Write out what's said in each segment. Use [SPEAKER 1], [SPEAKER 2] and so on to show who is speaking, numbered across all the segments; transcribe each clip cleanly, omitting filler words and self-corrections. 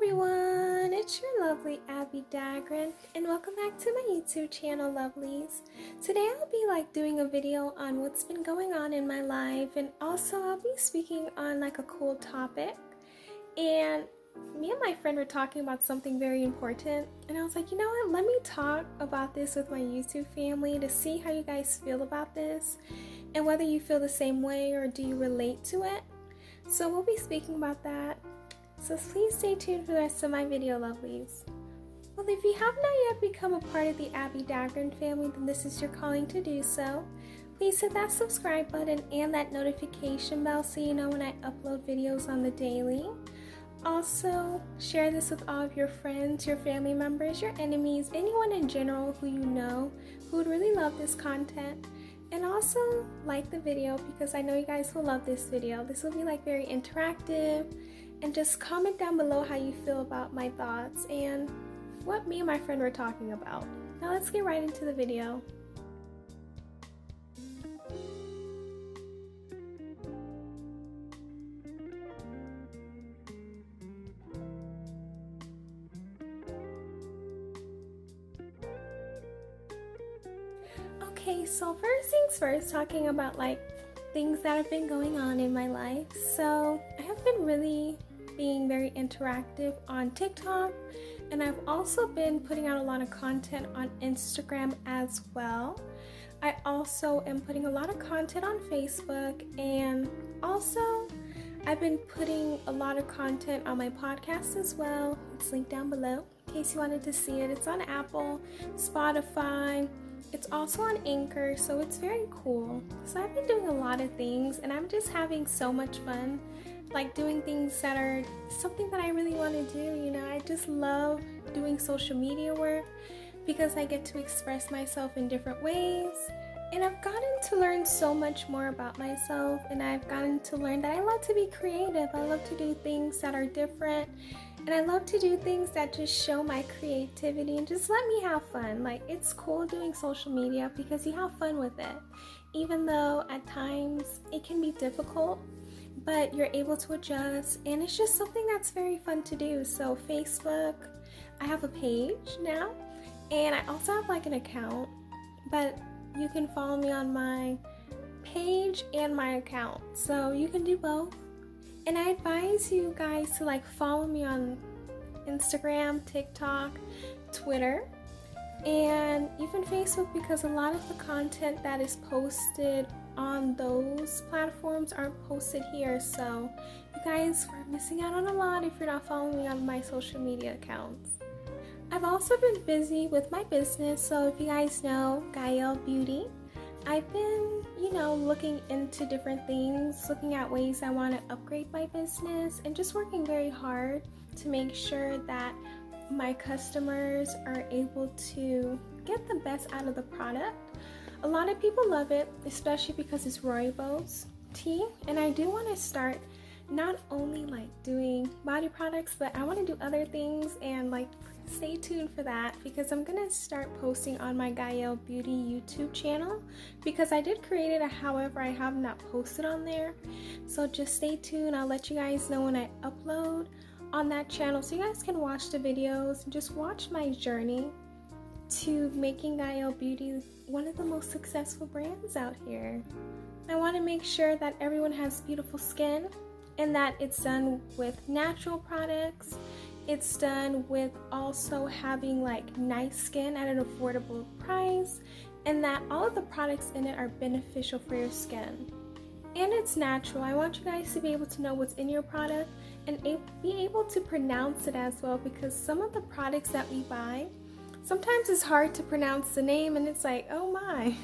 [SPEAKER 1] everyone, it's your lovely Abbie Dagrin and welcome back to my YouTube channel, lovelies. Today I'll be doing a video on what's been going on in my life, and also I'll be speaking on a cool topic. And me and my friend were talking about something very important, and I was like, you know what, let me talk about this with my YouTube family to see how you guys feel about this and whether you feel the same way or do you relate to it. So we'll be speaking about that. So please stay tuned for the rest of my video, lovelies. Well, if you have not yet become a part of the Abbie Dagrin family, then this is your calling to do so. Please hit that subscribe button and that notification bell so you know when I upload videos on the daily. Also, share this with all of your friends, your family members, your enemies, anyone in general who you know who would really love this content. And also like the video because I know you guys will love this video. This will be very interactive. And just comment down below how you feel about my thoughts and what me and my friend were talking about. Now let's get right into the video. Okay, so first things first, talking about things that have been going on in my life. So I have been really being very interactive on TikTok, and I've also been putting out a lot of content on Instagram as well. I also am putting a lot of content on Facebook, and also I've been putting a lot of content on my podcast as well. It's linked down below in case you wanted to see it. It's on Apple, Spotify. It's also on Anchor, so it's very cool. So I've been doing a lot of things, and I'm just having so much fun, doing things that are something that I really want to do. You know, I just love doing social media work because I get to express myself in different ways. And I've gotten to learn so much more about myself, and I've gotten to learn that I love to be creative. I love to do things that are different, and I love to do things that just show my creativity and just let me have fun. It's cool doing social media because you have fun with it, even though at times it can be difficult, but you're able to adjust, and it's just something that's very fun to do. So Facebook, I have a page now, and I also have an account, but you can follow me on my page and my account, so you can do both. And I advise you guys to follow me on Instagram, TikTok, Twitter, and even Facebook, because a lot of the content that is posted on those platforms aren't posted here. So you guys are missing out on a lot if you're not following me on my social media accounts. I've also been busy with my business, so if you guys know Gael Beauty, I've been, looking into different things, looking at ways I want to upgrade my business, and just working very hard to make sure that my customers are able to get the best out of the product. A lot of people love it, especially because it's rooibos tea, and I do want to start not only doing body products, but I want to do other things, and stay tuned for that because I'm gonna start posting on my Gael Beauty YouTube channel because I did create it, however I have not posted on there. So just stay tuned. I'll let you guys know when I upload on that channel so you guys can watch the videos and just watch my journey to making Gael Beauty one of the most successful brands out here. I want to make sure that everyone has beautiful skin and that it's done with natural products. It's done with also having nice skin at an affordable price, and that all of the products in it are beneficial for your skin. And it's natural. I want you guys to be able to know what's in your product and be able to pronounce it as well, because some of the products that we buy, sometimes it's hard to pronounce the name, and it's oh my,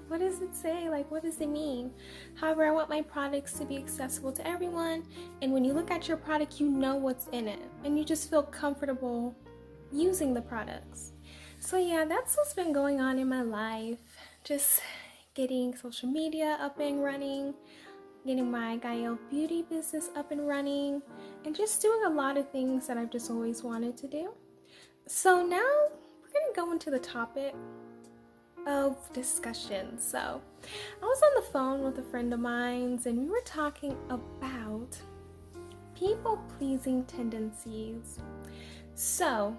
[SPEAKER 1] what does it say? What does it mean? However, I want my products to be accessible to everyone, and when you look at your product, you know what's in it, and you just feel comfortable using the products. So yeah, that's what's been going on in my life. Just getting social media up and running, getting my Gael Beauty business up and running, and just doing a lot of things that I've just always wanted to do. So now we're gonna go into the topic of discussion. So I was on the phone with a friend of mine, and we were talking about people-pleasing tendencies. So,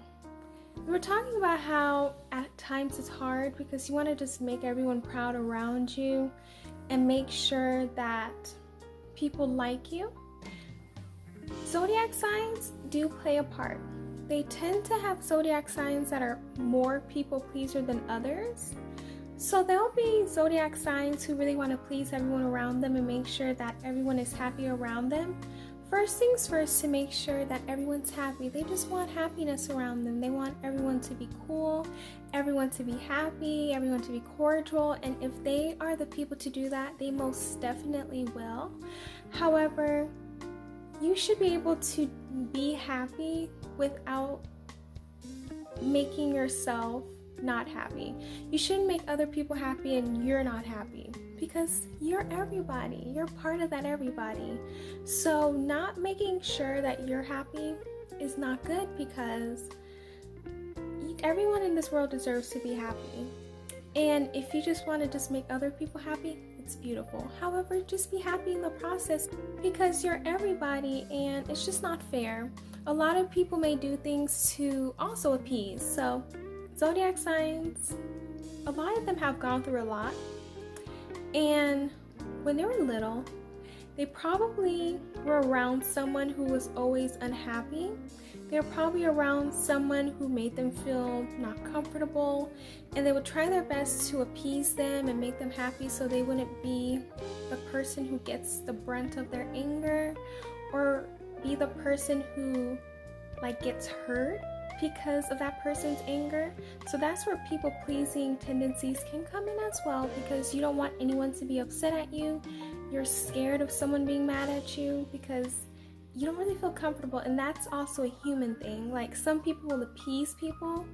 [SPEAKER 1] we're talking about how at times it's hard because you want to just make everyone proud around you and make sure that people like you. Zodiac signs do play a part. They tend to have zodiac signs that are more people pleaser than others. So there'll be zodiac signs who really want to please everyone around them and make sure that everyone is happy around them. First things first, to make sure that everyone's happy. They just want happiness around them. They want everyone to be cool, everyone to be happy, everyone to be cordial. And if they are the people to do that, they most definitely will. However, you should be able to be happy without making yourself not happy. You shouldn't make other people happy and you're not happy, because you're everybody. You're part of that everybody. So not making sure that you're happy is not good, because everyone in this world deserves to be happy. And if you just want to just make other people happy, it's beautiful. However, just be happy in the process, because you're everybody and it's just not fair. A lot of people may do things to also appease. So zodiac signs, a lot of them have gone through a lot, and when they were little, they probably were around someone who was always unhappy. They were probably around someone who made them feel not comfortable, and they would try their best to appease them and make them happy so they wouldn't be the person who gets the brunt of their anger, or be the person who gets hurt because of that person's anger. So that's where people-pleasing tendencies can come in as well, because you don't want anyone to be upset at you. You're scared of someone being mad at you because you don't really feel comfortable, and that's also a human thing. Like, some people will appease people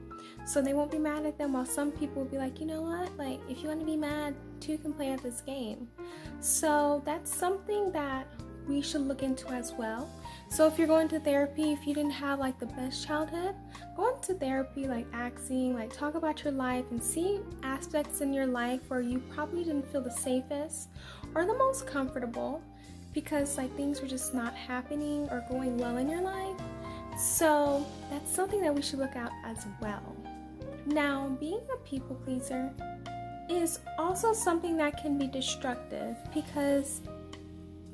[SPEAKER 1] so they won't be mad at them, while some people will be like, you know what, like, if you want to be mad, two can play at this game. So that's something that we should look into as well. So if you're going to therapy, if you didn't have the best childhood, go into therapy, asking, talk about your life and see aspects in your life where you probably didn't feel the safest or the most comfortable, because things were just not happening or going well in your life. So that's something that we should look at as well. Now, being a people pleaser is also something that can be destructive, because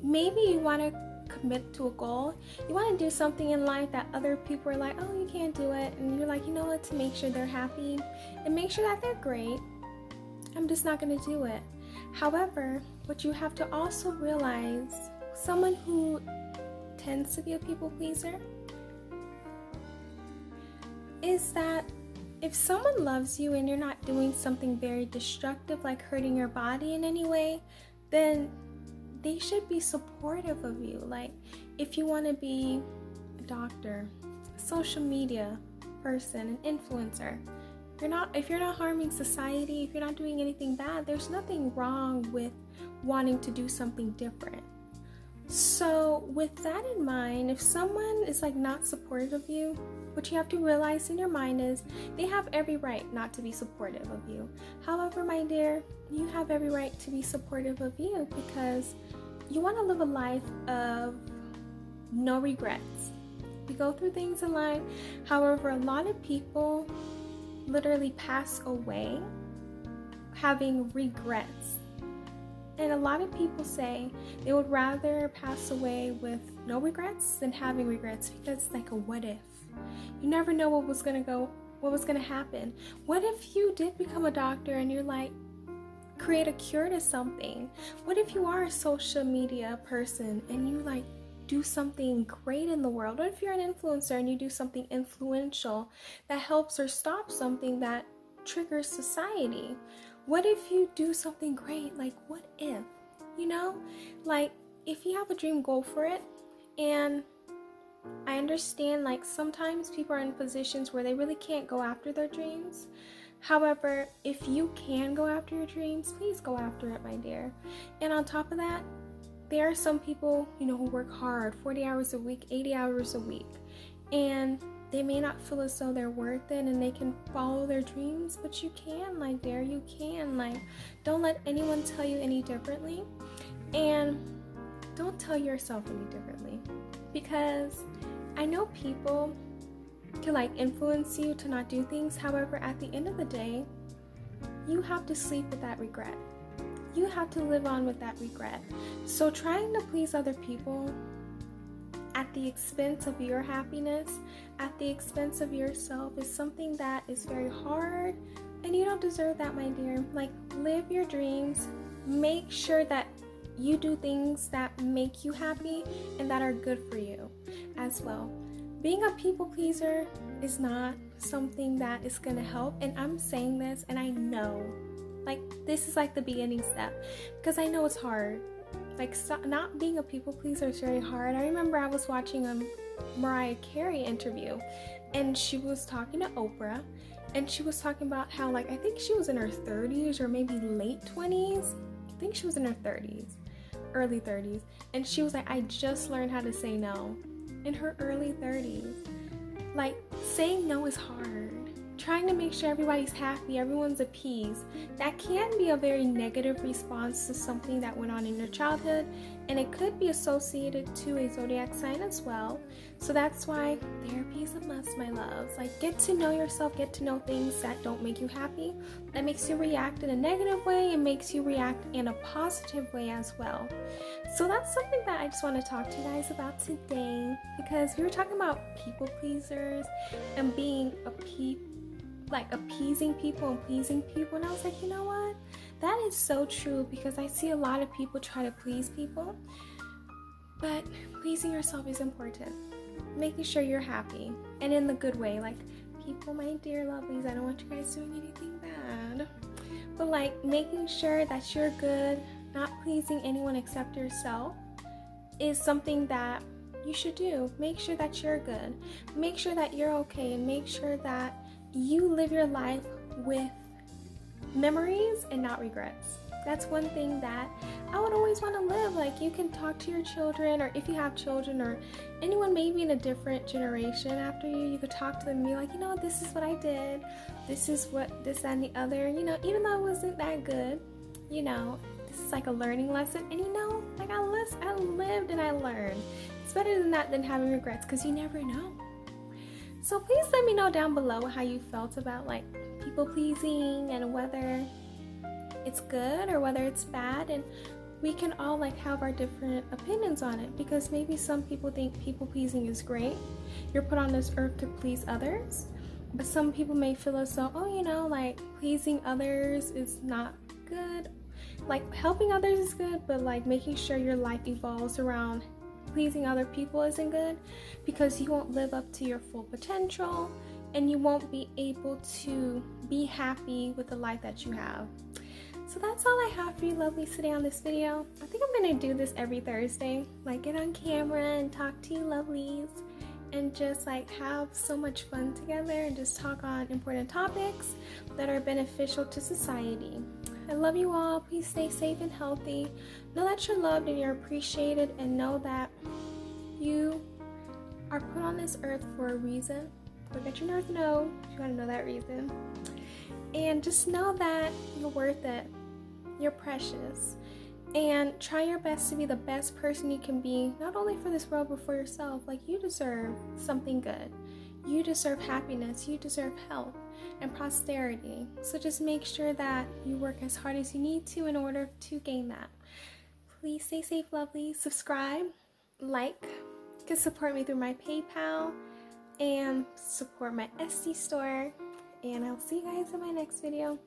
[SPEAKER 1] maybe you want to commit to a goal. You want to do something in life that other people are like, oh, you can't do it. And you're like, you know what, to make sure they're happy and make sure that they're great, I'm just not going to do it. However, what you have to also realize, someone who tends to be a people pleaser, is that if someone loves you and you're not doing something very destructive, like hurting your body in any way, then they should be supportive of you. If you want to be a doctor, a social media person, an influencer, if you're not harming society, if you're not doing anything bad, there's nothing wrong with wanting to do something different. So with that in mind, if someone is not supportive of you, what you have to realize in your mind is they have every right not to be supportive of you. However, my dear, you have every right to be supportive of you, because you want to live a life of no regrets. We go through things in life. However, a lot of people literally pass away having regrets. And a lot of people say they would rather pass away with no regrets than having regrets, because it's a what if. You never know what was going to happen. What if you did become a doctor and you're create a cure to something? What if you are a social media person and you do something great in the world? What if you're an influencer and you do something influential that helps or stops something that triggers society? What if you do something great? What if? If you have a dream, go for it. And I understand sometimes people are in positions where they really can't go after their dreams. However, if you can go after your dreams, please go after it, my dear. And on top of that, there are some people, who work hard, 40 hours a week, 80 hours a week, and they may not feel as though they're worth it and they can follow their dreams, but you can, my dear, you can. Don't let anyone tell you any differently. And don't tell yourself any differently, because I know people can like influence you to not do things. However, at the end of the day, you have to sleep with that regret. You have to live on with that regret. So trying to please other people at the expense of your happiness, at the expense of yourself, is something that is very hard, and you don't deserve that, my dear. Like, live your dreams. Make sure that you do things that make you happy and that are good for you as well. Being a people pleaser is not something that is gonna help, and I'm saying this and I know, like, this is like the beginning step, because I know it's hard. Like, not being a people pleaser is very hard. I remember I was watching a Mariah Carey interview, and she was talking to Oprah, and she was talking about how, like, I think she was in her 30s or maybe late 20s. I think she was in her 30s, early 30s, and she was like, I just learned how to say no in her early 30s. Like, saying no is hard. Trying to make sure everybody's happy, everyone's appeased, that can be a very negative response to something that went on in your childhood, and it could be associated to a zodiac sign as well. So that's why therapy is a must, my loves. Like, get to know yourself, get to know things that don't make you happy, that makes you react in a negative way, and makes you react in a positive way as well. So that's something that I just want to talk to you guys about today, because we were talking about people pleasers and being appeasing people and pleasing people, and I was like, you know what, that is so true, because I see a lot of people try to please people, but pleasing yourself is important. Making sure you're happy, and in the good way. Like, people, my dear lovelies, I don't want you guys doing anything bad, but like making sure that you're good, not pleasing anyone except yourself, is something that you should do. Make sure that you're good, make sure that you're okay, and make sure that you live your life with memories and not regrets. That's one thing that I would always want to live. Like, you can talk to your children, or if you have children, or anyone maybe in a different generation after you could talk to them and be like, you know, this is what I did, this is what, this, that, and the other, you know, even though it wasn't that good, you know, this is like a learning lesson, and you know, like, I lived and I learned. It's better than that than having regrets, because you never know. So please let me know down below how you felt about like people pleasing, and whether it's good or whether it's bad, and we can all like have our different opinions on it, because maybe some people think people pleasing is great. You're put on this earth to please others, but some people may feel as though, oh, you know, like pleasing others is not good. Like, helping others is good, but like making sure your life evolves around pleasing other people isn't good, because you won't live up to your full potential, and you won't be able to be happy with the life that you have. So that's all I have for you lovelies today on this video. I think I'm gonna do this every Thursday, like get on camera and talk to you lovelies, and just like have so much fun together, and just talk on important topics that are beneficial to society. I love you all. Please stay safe and healthy. Know that you're loved and you're appreciated, and know that you are put on this earth for a reason. Look at your North Node if you want to know that reason. And just know that you're worth it. You're precious. And try your best to be the best person you can be, not only for this world, but for yourself. Like, you deserve something good. You deserve happiness. You deserve health and prosperity. So just make sure that you work as hard as you need to in order to gain that. Please stay safe, lovely. Subscribe, like, you can support me through my PayPal, and support my Etsy store. And I'll see you guys in my next video.